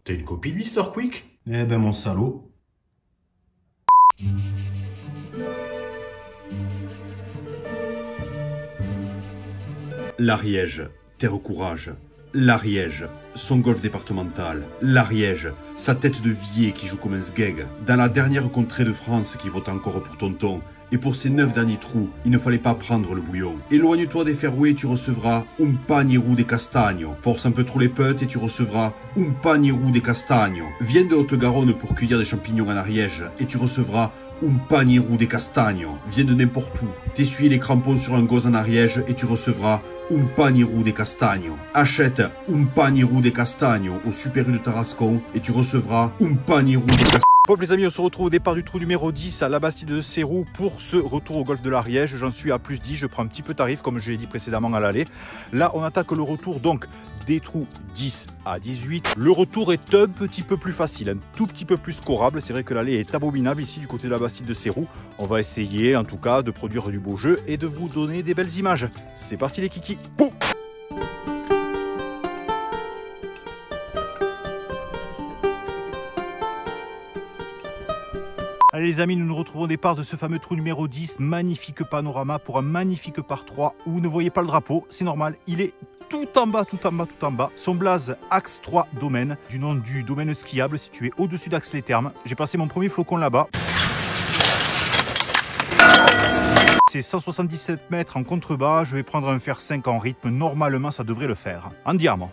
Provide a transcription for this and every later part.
T'es une copie de Mister Quick? Eh ben mon salaud. L'Ariège, terre au courage. L'Ariège, son golf départemental. L'Ariège, sa tête de vieil qui joue comme un sgeg. Dans la dernière contrée de France qui vote encore pour tonton. Et pour ces 9 derniers trous, il ne fallait pas prendre le bouillon. Éloigne-toi des ferrouets, tu recevras un panirou des castagnes. Force un peu trop les peutes et tu recevras un panirou des castagnes. Viens de Haute-Garonne pour cueillir des champignons en Ariège et tu recevras un panirou des castagnes. Viens de n'importe où, t'essuyer les crampons sur un gauze en Ariège et tu recevras un panirou des castagnes. Achète un panirou des castagnes au Super U de Tarascon et tu recevras un panirou des castagnes. Bon les amis, on se retrouve au départ du trou numéro 10 à la Bastide de Sérou pour ce retour au golfe de l'Ariège. J'en suis à plus 10, je prends un petit peu tarif comme je l'ai dit précédemment à l'aller. Là on attaque le retour donc des trous 10 à 18. Le retour est un petit peu plus facile, un tout petit peu plus scorable. C'est vrai que l'allée est abominable ici du côté de la Bastide de Sérou. On va essayer en tout cas de produire du beau jeu et de vous donner des belles images. C'est parti les kikis. Boum. Allez les amis, nous nous retrouvons au départ de ce fameux trou numéro 10. Magnifique panorama pour un magnifique par 3 où vous ne voyez pas le drapeau. C'est normal, il est tout en bas, tout en bas, tout en bas. Son blaze Axe 3 Domaine, du nom du domaine skiable situé au-dessus d'Axe-les-Thermes. J'ai passé mon premier flocon là-bas. C'est 177 mètres en contrebas. Je vais prendre un fer 5 en rythme. Normalement, ça devrait le faire. En diamant.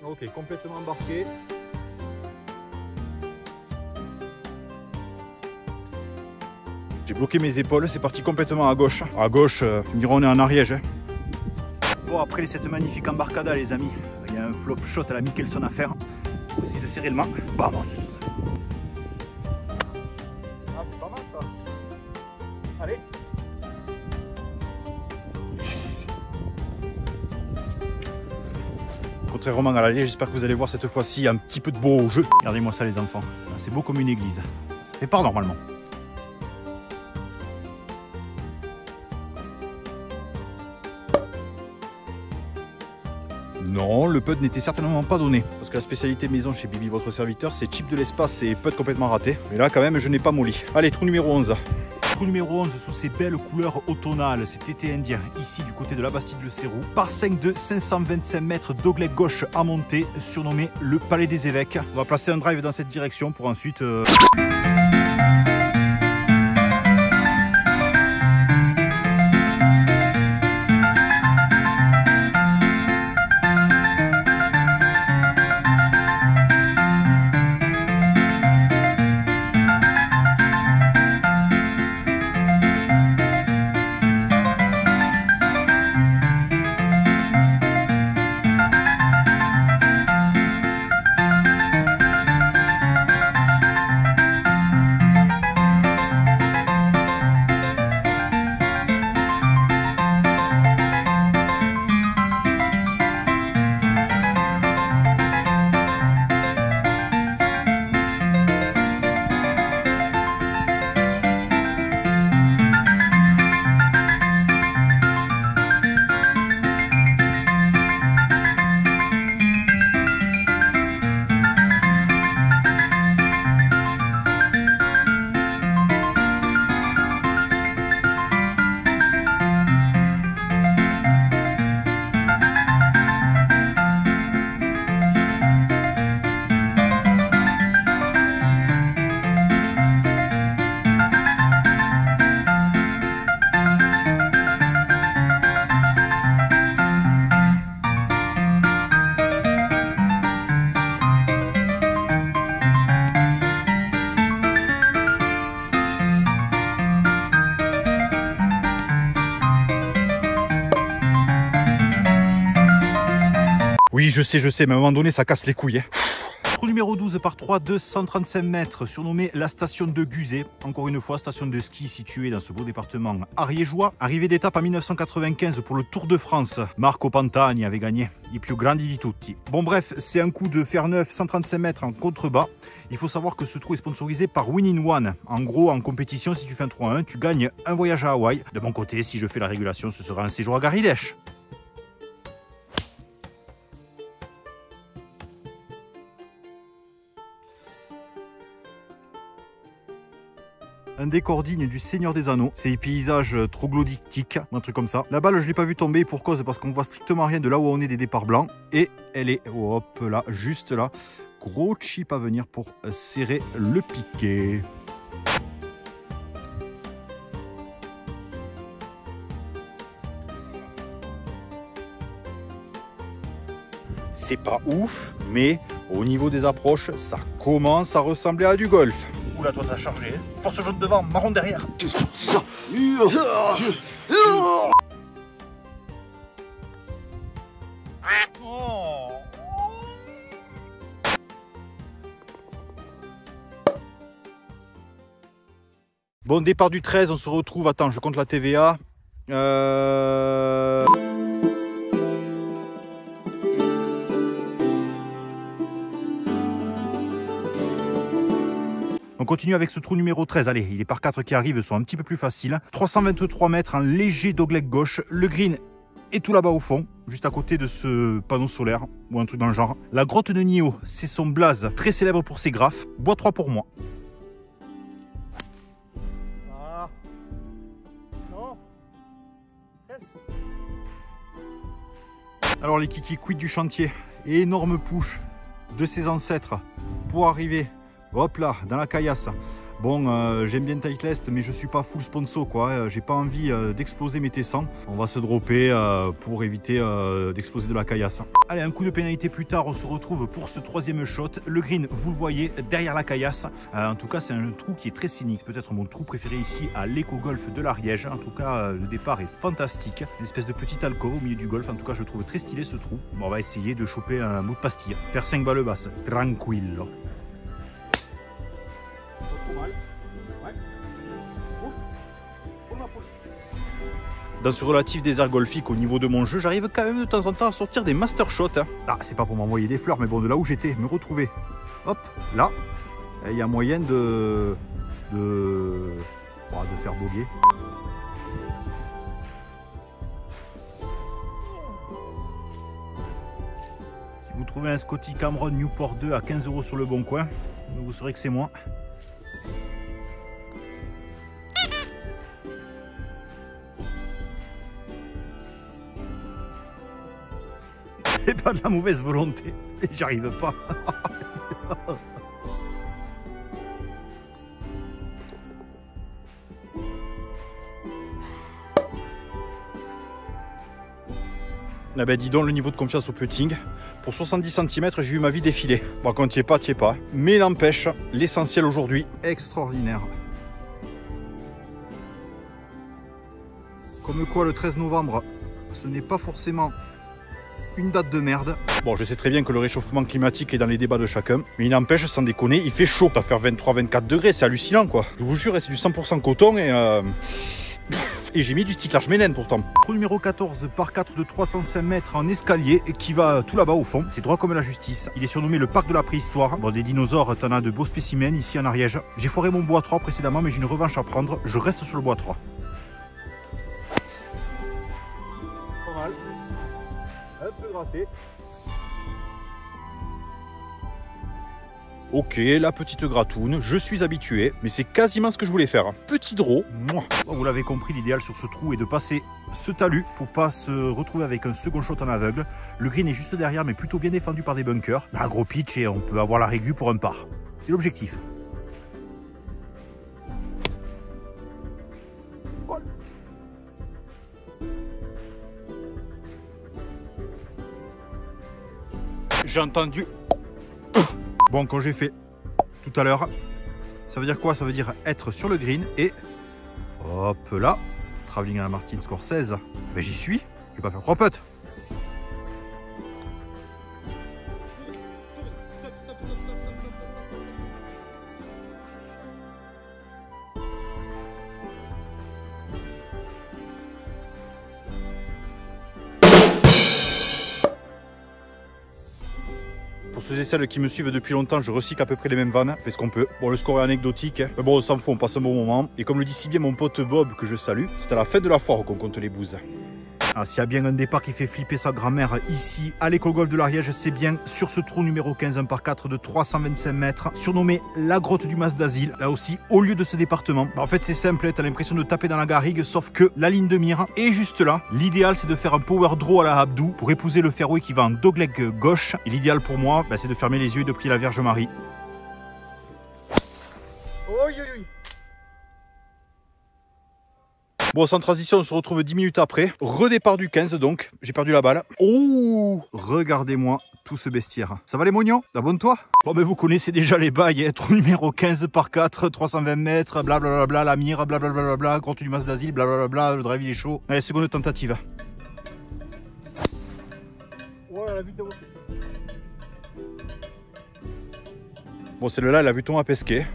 Ok, complètement embarqué. J'ai bloqué mes épaules, c'est parti complètement à gauche. À gauche, ils me diront on est en Ariège. Bon, après cette magnifique embarcada les amis, il y a un flop shot à la Mickelson à faire. On va essayer de serrer le mât. Vamos. Ah, c'est pas mal ça. Allez. Contrairement à l'allée, j'espère que vous allez voir cette fois-ci un petit peu de beau jeu. Regardez-moi ça les enfants, c'est beau comme une église. Ça fait part normalement. Non, le putt n'était certainement pas donné. Parce que la spécialité maison chez Bibi, votre serviteur, c'est chip de l'espace et putt complètement raté. Mais là, quand même, je n'ai pas molli. Allez, trou numéro 11. Trou numéro 11 sous ces belles couleurs automnales. C'est été indien, ici du côté de la Bastide de Sérou. Par 5 de 525 mètres d'oglet gauche à monter, surnommé le Palais des Évêques. On va placer un drive dans cette direction pour ensuite... Oui, je sais, mais à un moment donné, ça casse les couilles. Hein. Trou numéro 12 par 3, 235 mètres, surnommé la station de Guzet. Encore une fois, station de ski située dans ce beau département ariégeois. Arrivée d'étape en 1995 pour le Tour de France. Marco Pantani avait gagné. I più grandi di tutti. Bon bref, c'est un coup de fer neuf, 135 mètres en contrebas. Il faut savoir que ce trou est sponsorisé par Win in One. En gros, en compétition, si tu fais un 3 à 1, tu gagnes un voyage à Hawaï. De mon côté, si je fais la régulation, ce sera un séjour à Garidèche. un décor digne du Seigneur des Anneaux. Ces paysages troglodytiques, un truc comme ça. La balle, je l'ai pas vu tomber pour cause parce qu'on voit strictement rien de là où on est des départs blancs. Et elle est, hop là, juste là. Gros chip à venir pour serrer le piquet. C'est pas ouf, mais au niveau des approches, ça commence à ressembler à du golf. Oula, toi t'as chargé. Force jaune devant, marron derrière. C'est ça. Bon, départ du 13, on se retrouve. Attends, je compte la TVA. On continue avec ce trou numéro 13. Allez, les par 4 qui arrivent sont un petit peu plus faciles. 323 mètres, un léger dogleg gauche. Le green est tout là-bas au fond, juste à côté de ce panneau solaire ou un truc dans le genre. La grotte de Nio, c'est son blaze très célèbre pour ses graphes. Bois 3 pour moi. Ah. Non. Alors les kikis, quid du chantier. Énorme push de ses ancêtres pour arriver. Hop là, dans la caillasse. Bon, j'aime bien Titleist, mais je suis pas full sponsor, quoi. J'ai pas envie d'exploser mes T100. On va se dropper pour éviter d'exploser de la caillasse. Allez, un coup de pénalité plus tard, on se retrouve pour ce troisième shot. Le green, vous le voyez, derrière la caillasse. En tout cas, c'est un trou qui est très cynique. Peut-être mon trou préféré ici à l'éco-golf de l'Ariège. En tout cas, le départ est fantastique. Une espèce de petite alcôve au milieu du golf. En tout cas, je trouve très stylé ce trou. Bon, on va essayer de choper un bout de pastille. Faire 5 balles basses. Tranquillo. Dans ce relatif désert golfique au niveau de mon jeu, j'arrive quand même de temps en temps à sortir des master shots. Ah, c'est pas pour m'envoyer des fleurs, mais bon, de là où j'étais, me retrouver. Hop, là, il y a moyen de faire boguer. Si vous trouvez un Scotty Cameron Newport 2 à 15 € sur le bon coin, vous saurez que c'est moi. C'est pas de la mauvaise volonté, mais j'y arrive pas. Ah ben dis donc, le niveau de confiance au putting. Pour 70 cm, j'ai vu ma vie défiler. Bon, quand t'y es pas, t'y es pas. Mais n'empêche, l'essentiel aujourd'hui, extraordinaire. Comme quoi, le 13 novembre, ce n'est pas forcément une date de merde. Bon, je sais très bien que le réchauffement climatique est dans les débats de chacun, mais il n'empêche, sans déconner, il fait chaud. Ça va faire 23-24 degrés, c'est hallucinant, quoi. Je vous jure, c'est du 100% coton et j'ai mis du stick large Menen pourtant. Trou numéro 14 par 4 de 305 mètres en escalier qui va tout là-bas au fond. C'est droit comme la justice. Il est surnommé le parc de la préhistoire. Bon, des dinosaures, t'en as de beaux spécimens ici en Ariège. J'ai foiré mon bois 3 précédemment, mais j'ai une revanche à prendre. Je reste sur le bois 3. Pas mal. Un peu gratté. Ok, la petite gratoune, je suis habitué, mais c'est quasiment ce que je voulais faire. Petit draw. Bon, vous l'avez compris, l'idéal sur ce trou est de passer ce talus pour pas se retrouver avec un second shot en aveugle. Le green est juste derrière, mais plutôt bien défendu par des bunkers. Un gros pitch et on peut avoir la régu pour un par. C'est l'objectif. J'ai entendu. Bon, quand j'ai fait tout à l'heure, ça veut dire quoi? Ça veut dire être sur le green et hop là, travelling à la Martin Scorsese. Ben j'y suis, je vais pas faire 3 putts. Pour ceux et celles qui me suivent depuis longtemps, je recycle à peu près les mêmes vannes, je fais ce qu'on peut. Bon, le score est anecdotique, mais bon, on s'en fout, on passe un bon moment. Et comme le dit si bien mon pote Bob, que je salue, c'est à la fin de la foire qu'on compte les bouses. Alors, s'il y a bien un départ qui fait flipper sa grand-mère ici à l'école golf de l'Ariège, c'est bien sur ce trou numéro 15, 1 par 4 de 325 mètres, surnommé la grotte du Mas d'Asile. Là aussi, au lieu de ce département, en fait c'est simple, tu as l'impression de taper dans la garrigue, sauf que la ligne de mire est juste là. L'idéal c'est de faire un power draw à la Abdou pour épouser le fairway qui va en dogleg gauche. Et l'idéal pour moi, c'est de fermer les yeux et de prier la Vierge Marie. Bon, sans transition, on se retrouve 10 minutes après. Redépart du 15 donc. J'ai perdu la balle. Oh, regardez-moi tout ce bestiaire. Ça va les mognons? Abonne-toi. Bon, ben vous connaissez déjà les bails. Hein. Trou numéro 15 par 4, 320 mètres, blablabla, la mire, blablabla, grotte du Mas d'Asile, blablabla, le drive il est chaud. Allez, seconde tentative. Voilà la vidéo. Bon, celle-là, elle a vu ton à pesquer.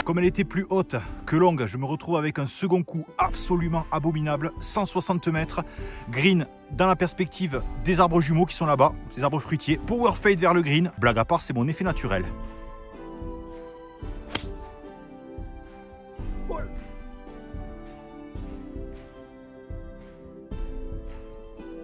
Comme elle était plus haute que longue, je me retrouve avec un second coup absolument abominable. 160 mètres. Green dans la perspective des arbres jumeaux qui sont là-bas. Ces arbres fruitiers. Power fade vers le green. Blague à part, c'est mon effet naturel.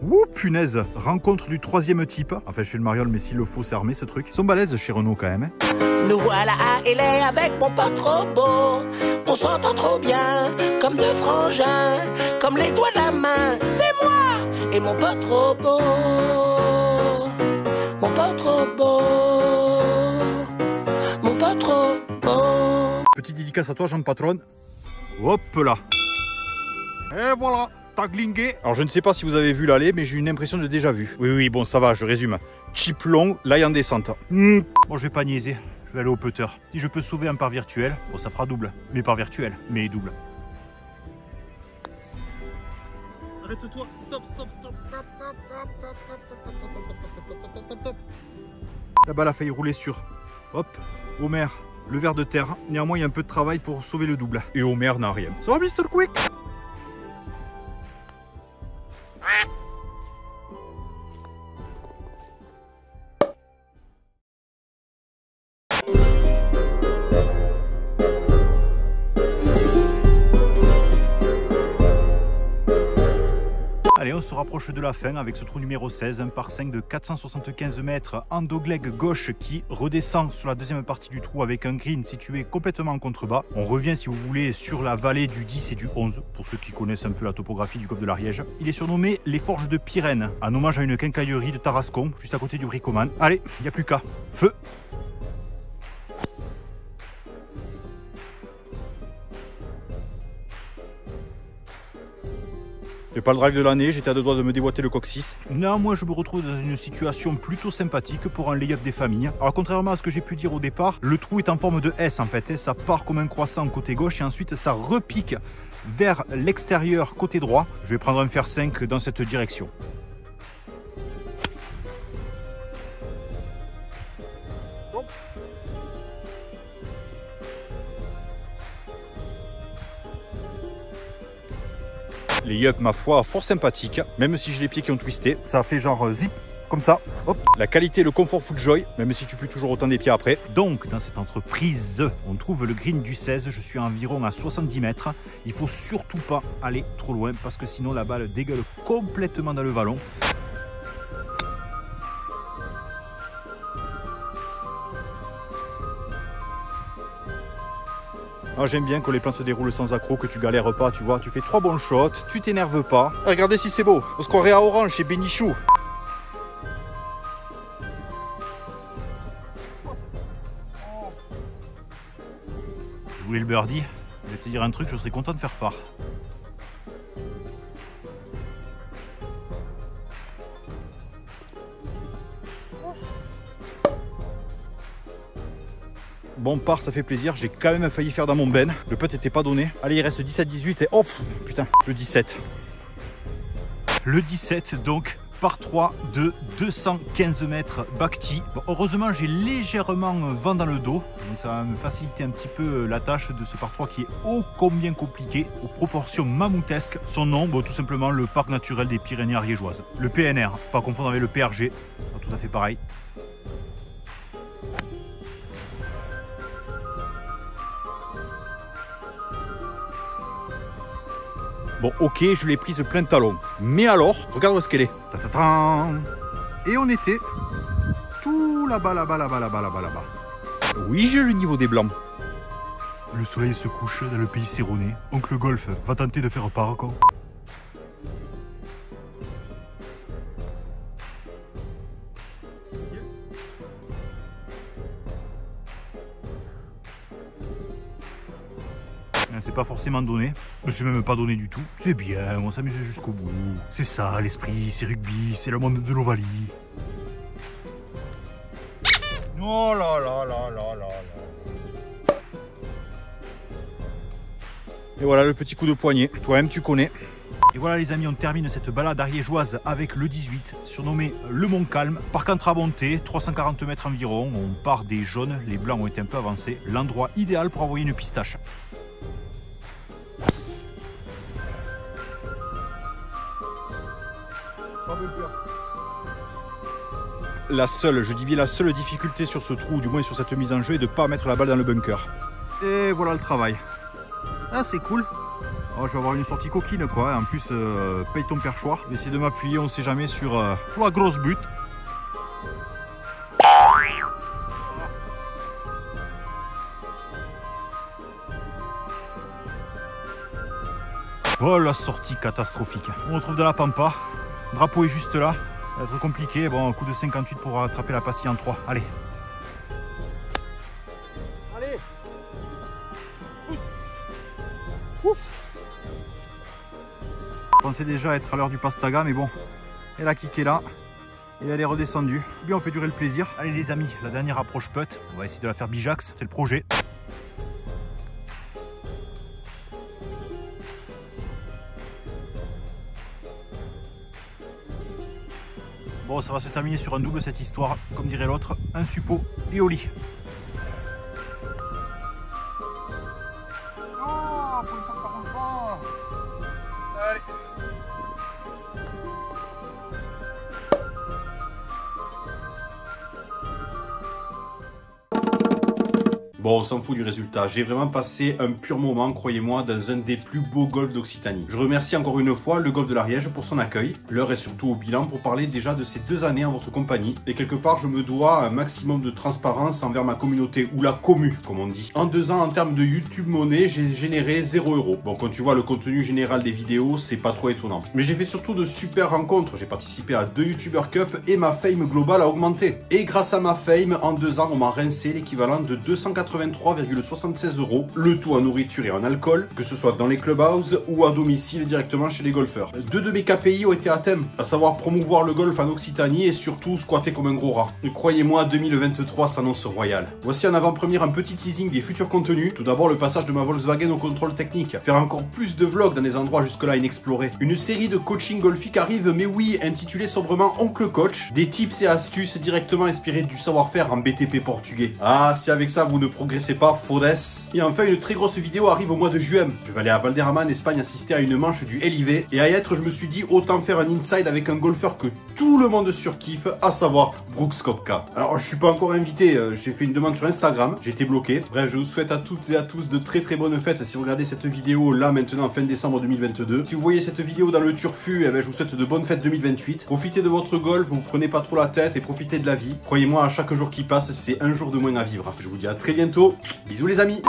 Ouh, punaise, rencontre du troisième type. Enfin, je suis le mariole, mais s'il le faut, c'est armé ce truc. Ils sont balèzes chez Renault quand même. Hein. Nous voilà à LA avec mon pote trop beau. On s'entend trop bien, comme deux frangins, comme les doigts de la main. C'est moi et mon pote trop beau. Mon pote trop beau. Mon pote trop beau. Petite dédicace à toi, Jean Patron. Hop là. Et voilà. Taglingué. Alors je ne sais pas si vous avez vu l'aller, mais j'ai une impression de déjà vu. Oui, bon ça va, je résume. Chip long, l'ail en descente. Bon, je vais pas niaiser, je vais aller au putter. Si je peux sauver un par virtuel, bon ça fera double. Mais par virtuel, mais double. Arrête-toi, stop. La balle a failli rouler sur. Hop, Homer, le ver de terre. Néanmoins, il y a un peu de travail pour sauver le double. Et Homer n'a rien. Ça va, Mr. Quick? Allez, on se rapproche de la fin avec ce trou numéro 16, un par 5 de 475 mètres en dogleg gauche qui redescend sur la deuxième partie du trou avec un green situé complètement en contrebas. On revient, si vous voulez, sur la vallée du 10 et du 11, pour ceux qui connaissent un peu la topographie du golfe de l'Ariège. Il est surnommé les Forges de Pyrène, en hommage à une quincaillerie de Tarascon, juste à côté du Bricoman. Allez, il n'y a plus qu'à. Feu! J'ai pas le drive de l'année, j'étais à deux doigts de me déboîter le coccyx. Néanmoins, je me retrouve dans une situation plutôt sympathique pour un lay-up des familles. Alors, contrairement à ce que j'ai pu dire au départ, le trou est en forme de S en fait. Ça part comme un croissant côté gauche et ensuite ça repique vers l'extérieur côté droit. Je vais prendre un fer 5 dans cette direction. Les yup, ma foi, fort sympathique, même si j'ai les pieds qui ont twisté. Ça a fait genre zip, comme ça. Hop. La qualité, le confort FootJoy, même si tu pues toujours autant des pieds après. Donc, dans cette entreprise, on trouve le green du 16. Je suis environ à 70 mètres. Il faut surtout pas aller trop loin parce que sinon la balle dégueule complètement dans le vallon. Ah, j'aime bien que les plans se déroulent sans accroc, que tu galères pas, tu vois. Tu fais 3 bons shots, tu t'énerves pas. Regardez si c'est beau. On se croirait à Orange chez Bénichou. Je voulais le birdie. Je vais te dire un truc, je serais content de faire part. Bon, part, ça fait plaisir. J'ai quand même failli faire dans mon ben. Le putt n'était pas donné. Allez, il reste 17-18 et hop, putain, le 17. Le 17, donc, par 3 de 215 mètres back tee. Bon, heureusement, j'ai légèrement vent dans le dos. Donc, ça va me faciliter un petit peu la tâche de ce par 3 qui est ô combien compliqué, aux proportions mammouthesques. Son nom, bon, tout simplement, le parc naturel des Pyrénées ariégeoises. Le PNR, pas confondre avec le PRG. Pas tout à fait pareil. Bon, ok, je l'ai prise plein de talons. Mais alors, regarde où est-ce qu'elle est. Et on était tout là-bas, là-bas, là-bas, là-bas, là-bas, là-bas. Oui, j'ai le niveau des blancs. Le soleil se couche dans le pays Sironais. Oncle Golf va tenter de faire part quand. C'est pas forcément donné, c'est même pas donné du tout. C'est bien, on s'amuse jusqu'au bout. C'est ça l'esprit, c'est rugby, c'est le monde de l'Ovalie. Oh là là là là là là. Et voilà le petit coup de poignet, toi-même tu connais. Et voilà les amis, on termine cette balade ariégeoise avec le 18, surnommé le Mont Calme. Parc en Tramonté, 340 mètres environ, on part des jaunes, les blancs ont été un peu avancés. L'endroit idéal pour envoyer une pistache. La seule, je dis bien la seule difficulté sur ce trou, du moins sur cette mise en jeu, est de ne pas mettre la balle dans le bunker. Et voilà le travail. Ah, c'est cool. Oh, je vais avoir une sortie coquine quoi. En plus, paye ton perchoir. Je vais essayer de m'appuyer, on sait jamais, sur la grosse butte. Oh, la sortie catastrophique. On retrouve de la pampa. Le drapeau est juste là. Ça va être compliqué. Bon, un coup de 58 pour attraper la pastille en 3. Allez. Allez. Ouf. Je pensais déjà être à l'heure du pastaga, mais bon. Elle a kické là. Et elle est redescendue. Bien, on fait durer le plaisir. Allez les amis, la dernière approche putt. On va essayer de la faire bijax. C'est le projet. Bon, ça va se terminer sur un double cette histoire, comme dirait l'autre, un suppôt et au lit. Oh, pour une fois que ça rentre pas. Allez. Bon, on s'en fout du résultat. J'ai vraiment passé un pur moment, croyez-moi, dans un des plus beaux golfs d'Occitanie. Je remercie encore une fois le golf de l'Ariège pour son accueil. L'heure est surtout au bilan pour parler déjà de ces 2 années en votre compagnie. Et quelque part, je me dois un maximum de transparence envers ma communauté, ou la commu, comme on dit. En 2 ans, en termes de YouTube monnaie, j'ai généré 0 €. Bon, quand tu vois le contenu général des vidéos, c'est pas trop étonnant. Mais j'ai fait surtout de super rencontres. J'ai participé à 2 YouTuber Cup et ma fame globale a augmenté. Et grâce à ma fame, en 2 ans, on m'a rincé l'équivalent de 283,76 €, le tout en nourriture et en alcool, que ce soit dans les clubhouses ou à domicile directement chez les golfeurs. 2 de mes KPI ont été atteints, à savoir promouvoir le golf en Occitanie et surtout squatter comme un gros rat. Croyez-moi, 2023 s'annonce royal. Voici en avant-première un petit teasing des futurs contenus. Tout d'abord le passage de ma Volkswagen au contrôle technique, faire encore plus de vlogs dans des endroits jusque-là inexplorés. Une série de coaching golfique arrive, mais oui, intitulée sobrement Oncle Coach, des tips et astuces directement inspirés du savoir-faire en BTP portugais. Ah, si avec ça vous ne progressez pas, Fodes. Et enfin, une très grosse vidéo arrive au mois de juin. Je vais aller à Valderrama en Espagne assister à une manche du LIV. Et à y être, je me suis dit autant faire un inside avec un golfeur que tout le monde surkiffe, à savoir Brooks Koepka. Alors, je suis pas encore invité, j'ai fait une demande sur Instagram, j'ai été bloqué. Bref, je vous souhaite à toutes et à tous de très très bonnes fêtes si vous regardez cette vidéo là maintenant fin décembre 2022. Si vous voyez cette vidéo dans le turfu, eh ben, je vous souhaite de bonnes fêtes 2028. Profitez de votre golf, vous prenez pas trop la tête et profitez de la vie. Croyez-moi, à chaque jour qui passe, c'est un jour de moins à vivre. Je vous dis à très bientôt. Bisous les amis.